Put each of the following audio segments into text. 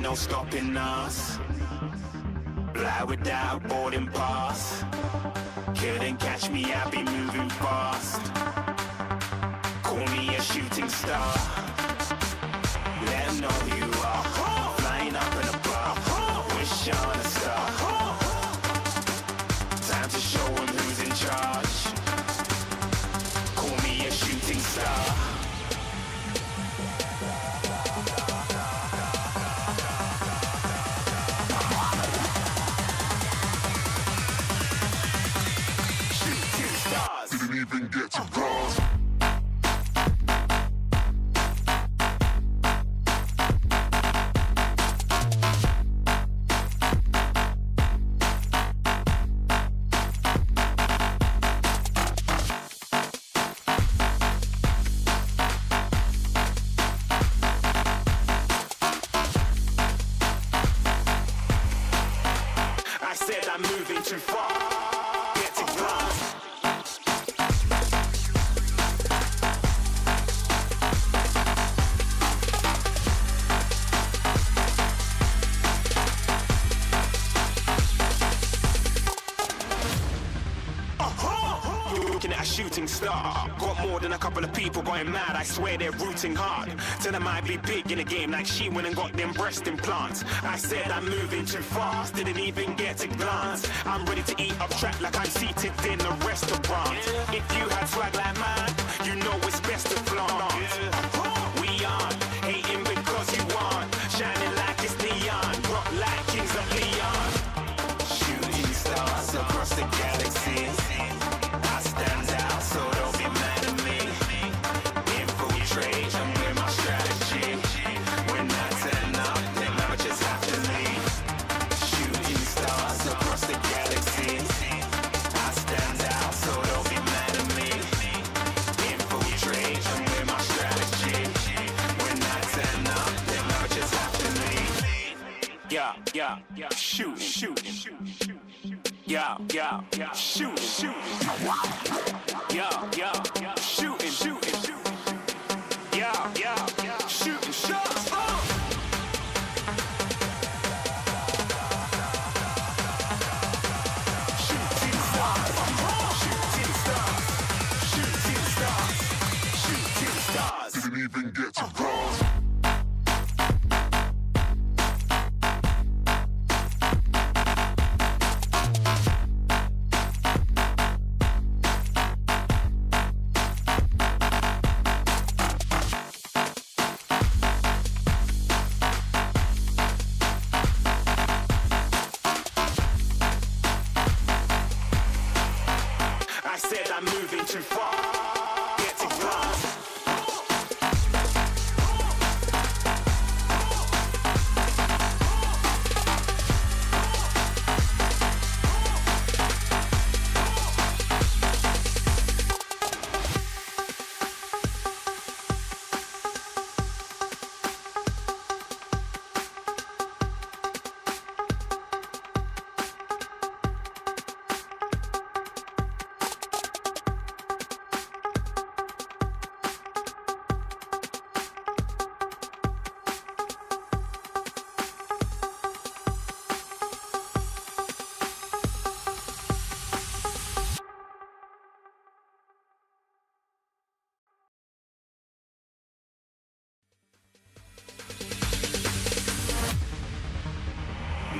ain't no stopping us. Fly without boarding pass. Couldn't catch me, I be moving fast. Call me a shooting star. Let 'em know who you are. Flying up in a bar. Wish on a star. Time to show 'em who's in charge. Call me a shooting star. Didn't even get to bronze. I said I'm moving too far. Get to glass. Looking at a shooting star. Got more than a couple of people going mad. I swear they're rooting hard. Tell them I'd be big in the game like she went and got them breast implants. I said I'm moving too fast, didn't even get to glance. I'm ready to eat up track like I'm seated in a restaurant. If you had swag like mine, you know it's best to flaunt. We aren't hating because you aren't. Shining like it's neon, rock like kings of Leon. Shooting stars across the galaxy. I stand out, so don't be mad at me. Infiltrate, I'm with my strategy. When I turn up, then I just have to leave. Shooting stars across the galaxy. I stand out, so don't be mad at me. Infiltrate, I'm with my strategy. When I turn up, then I just have to leave. Yeah, shooting. Yeah, shooting. Yeah, shooting. Yeah, shooting shots. Shooting stars. Didn't even get to bronze. I said I'm moving too far. Get to glass.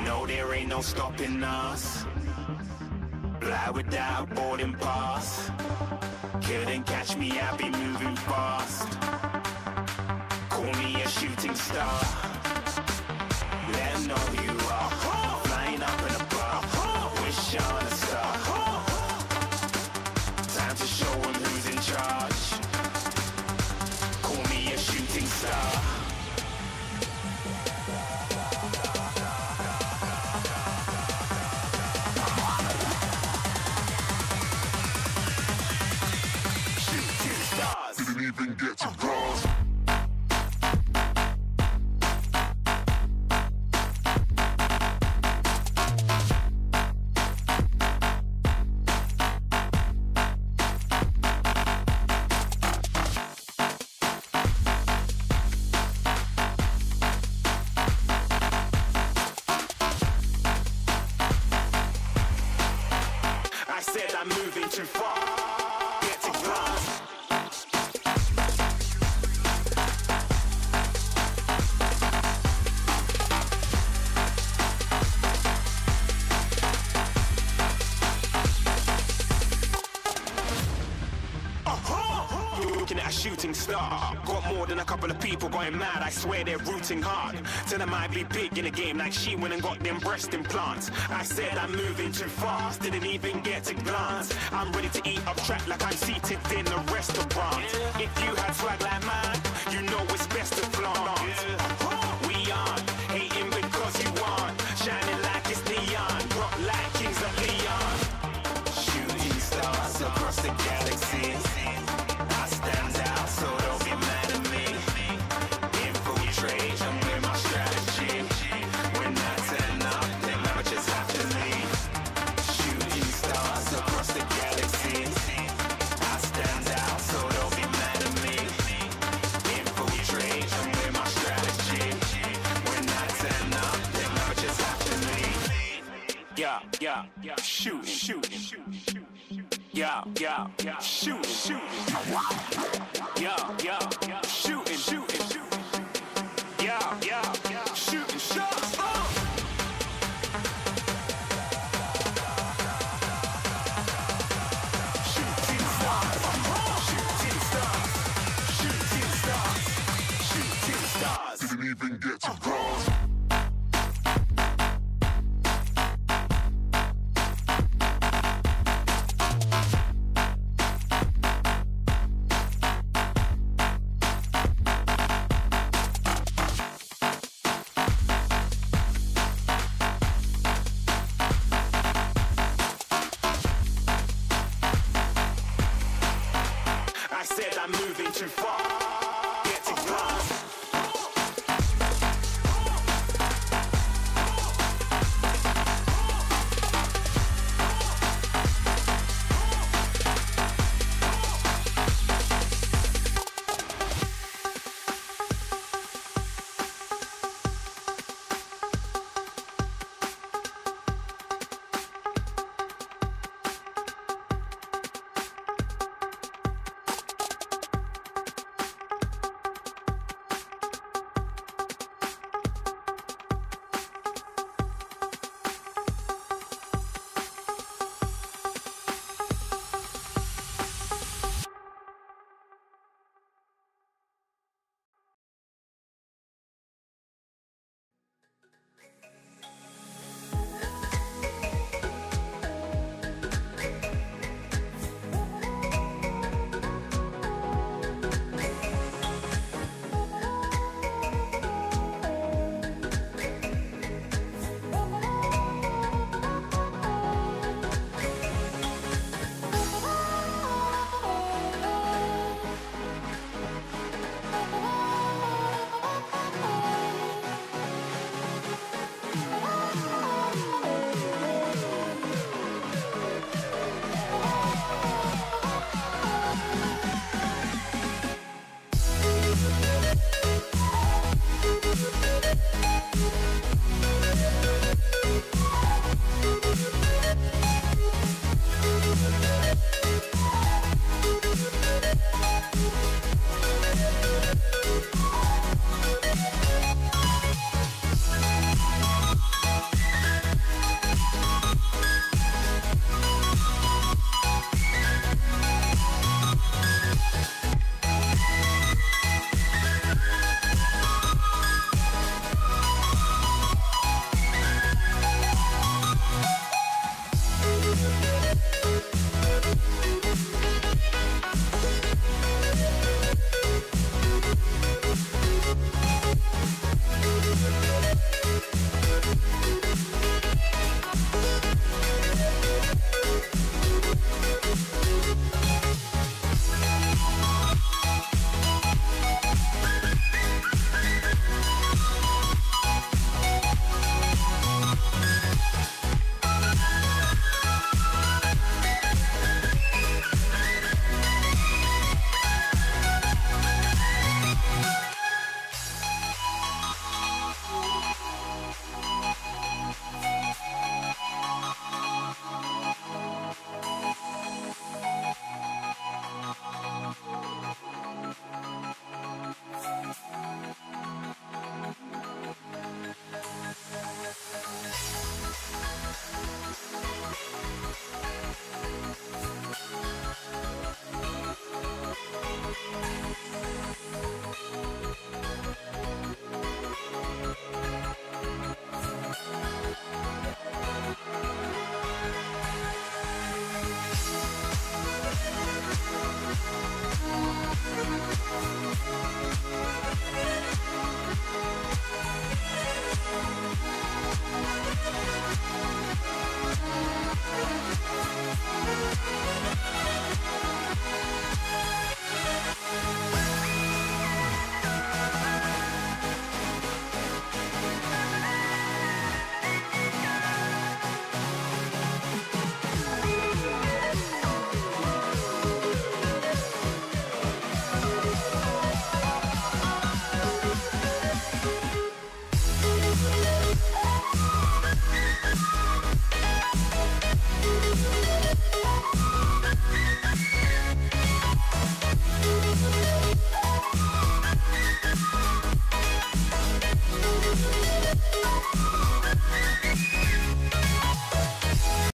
No, there ain't no stopping us. Fly without boarding pass. Couldn't catch me, I be moving fast. Call me a shooting star. Let 'em know who you are. Flying up in a bar. Wish on a star. Time to show 'em who's in charge. Call me a shooting star. Didn't even get to bronze. looking at a shooting star. Got more than a couple of people going mad, I swear they're rooting hard. Tell them I'd be big in the game like she went and got them breast implants. I said I'm moving too fast, didn't even get a glance. I'm ready to eat up track like I'm seated in a restaurant. If you had swag like mine, you know it's best to flaunt. We aren't hating because you aren't shining like it's neon, rock like kings of Leon. Shooting stars across the galaxy, I stand out, so don't be mad at me. Infiltrate, I'm with my strategy. When I turn up, then I just have to leave. Shooting stars across the galaxy, I stand out, so don't be mad at me. Infiltrate, I'm with my strategy. When I turn up, then I just have to leave. Yeah, shooting. Yeah, shooting. Yeah, shooting. Yeah, shooting shots. Shooting stars. Didn't even get to cross. I said I'm moving too far. Get to glass.